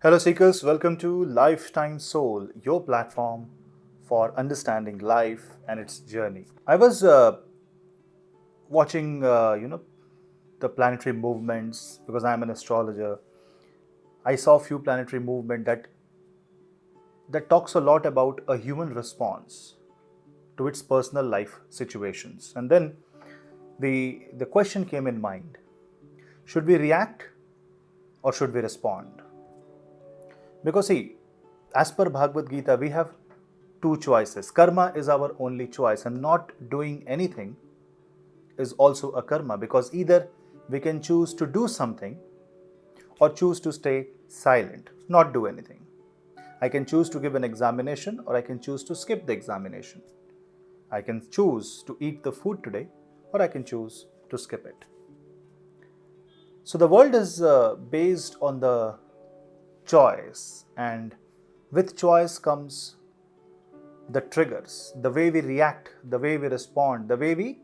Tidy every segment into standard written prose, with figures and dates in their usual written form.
Hello, seekers. Welcome to Lifetime Soul, your platform for understanding life and its journey. I was watching, the planetary movements because I'm an astrologer. I saw a few planetary movement that talks a lot about a human response to its personal life situations, and then the question came in mind: should we react or should we respond? Because, see, as per Bhagavad Gita, we have two choices. Karma is our only choice, and not doing anything is also a karma, because either we can choose to do something or choose to stay silent, not do anything. I can choose to give an examination or I can choose to skip the examination. I can choose to eat the food today or I can choose to skip it. So the world is based on the choice, and with choice comes the triggers, the way we react, the way we respond, the way we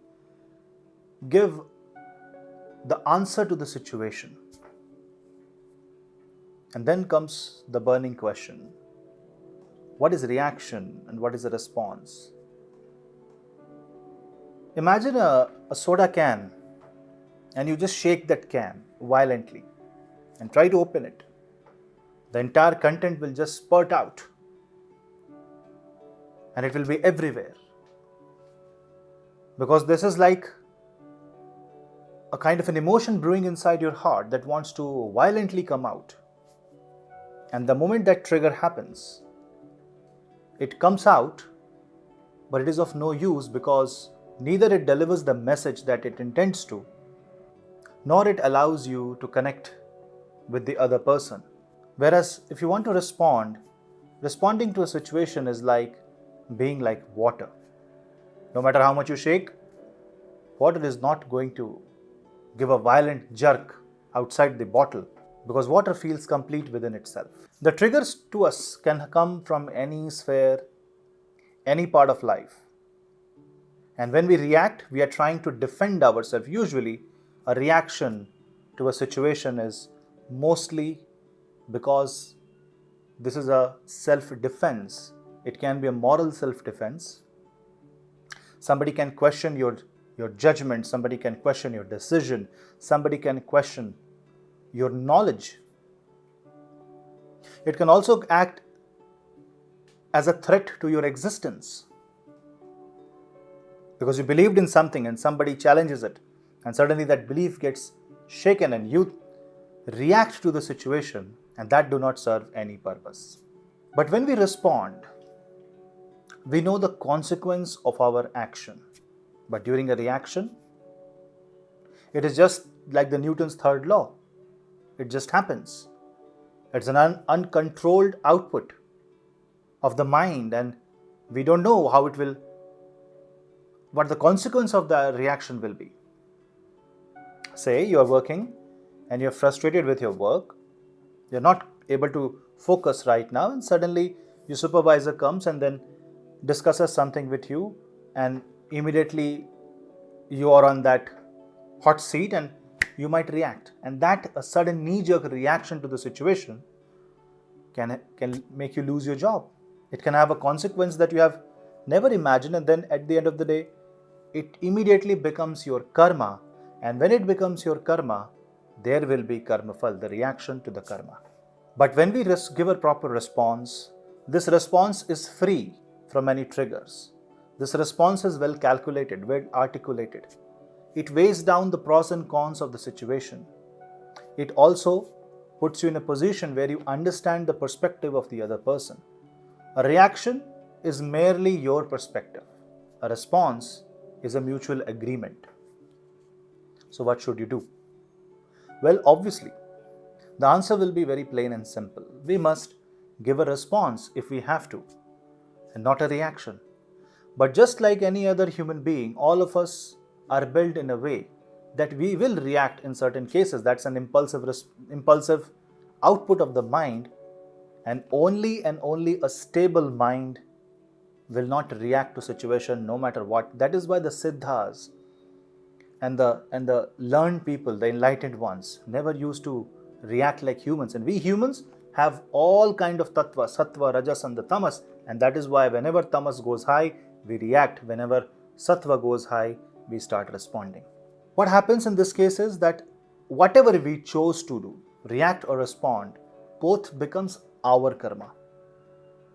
give the answer to the situation. And then comes the burning question: what is reaction and what is a response? Imagine a soda can, and you just shake that can violently and try to open it. The entire content will just spurt out and it will be everywhere. Because this is like a kind of an emotion brewing inside your heart that wants to violently come out. And the moment that trigger happens, it comes out, but it is of no use because neither it delivers the message that it intends to, nor it allows you to connect with the other person. Whereas if you want to respond, responding to a situation is like being like water. No matter how much you shake, water is not going to give a violent jerk outside the bottle, because water feels complete within itself. The triggers to us can come from any sphere, any part of life. And when we react, we are trying to defend ourselves. Usually, a reaction to a situation is mostly because this is a self-defense. It can be a moral self-defense. Somebody can question your judgment, somebody can question your decision, somebody can question your knowledge. It can also act as a threat to your existence, because you believed in something and somebody challenges it, and suddenly that belief gets shaken and you react to the situation, and that do not serve any purpose. But when we respond, we know the consequence of our action. But during a reaction, it is just like the Newton's third law. It just happens. It's an uncontrolled output of the mind, and we don't know what the consequence of the reaction will be. Say you are working and you're frustrated with your work. You're not able to focus right now, and suddenly your supervisor comes and then discusses something with you, and immediately you are on that hot seat and you might react. And that a sudden knee-jerk reaction to the situation can make you lose your job. It can have a consequence that you have never imagined, and then at the end of the day, it immediately becomes your karma. And when it becomes your karma, there will be karma phal, the reaction to the karma. But when we give a proper response, this response is free from any triggers. This response is well calculated, well articulated. It weighs down the pros and cons of the situation. It also puts you in a position where you understand the perspective of the other person. A reaction is merely your perspective. A response is a mutual agreement. So what should you do? Well, obviously, the answer will be very plain and simple. We must give a response if we have to, and not a reaction. But just like any other human being, all of us are built in a way that we will react in certain cases. That's an impulsive output of the mind, and only a stable mind will not react to situation no matter what. That is why the Siddhas and the learned people, the enlightened ones, never used to react like humans. And we humans have all kind of tattva, sattva, rajas and the tamas, and that is why whenever tamas goes high, we react. Whenever sattva goes high, we start responding. What happens in this case is that whatever we chose to do, react or respond, both becomes our karma.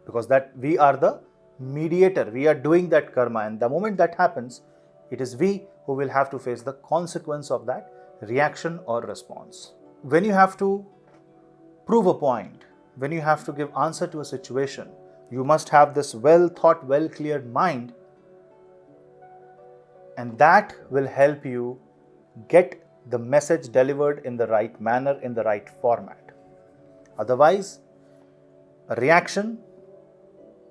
Because that we are the mediator, we are doing that karma, and the moment that happens, it is we who will have to face the consequence of that reaction or response. When you have to prove a point, when you have to give answer to a situation, you must have this well thought, well cleared mind, and that will help you get the message delivered in the right manner, in the right format. Otherwise, a reaction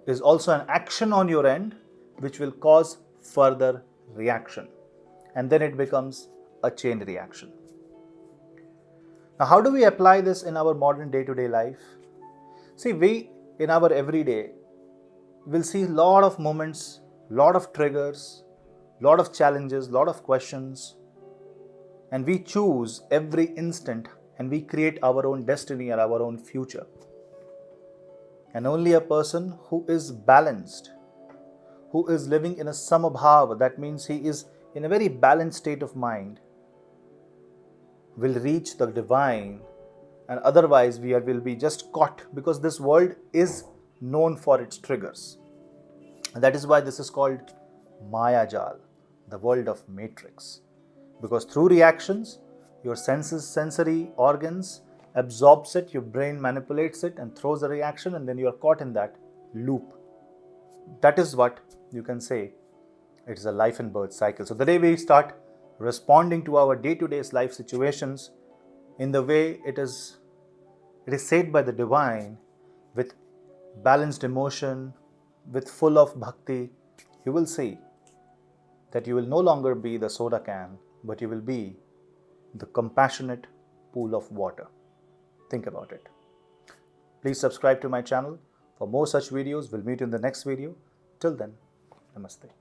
is also an action on your end which will cause further reaction, and then it becomes a chain reaction. Now, how do we apply this in our modern day-to-day life? See, we in our everyday will see a lot of moments, lot of triggers, lot of challenges, lot of questions, and we choose every instant and we create our own destiny and our own future. And only a person who is balanced, who is living in a samabhava, that means he is in a very balanced state of mind, will reach the divine, and otherwise we will be just caught, because this world is known for its triggers. And that is why this is called Maya Jal, the world of matrix. Because through reactions, your senses, sensory organs absorbs it, your brain manipulates it and throws a reaction, and then you are caught in that loop. That is what you can say, it is a life and birth cycle. So the day we start responding to our day-to-day life situations in the way it is said by the divine, with balanced emotion, with full of bhakti, you will see that you will no longer be the soda can, but you will be the compassionate pool of water. Think about it. Please subscribe to my channel for more such videos. We'll meet in the next video. Till then, namaste.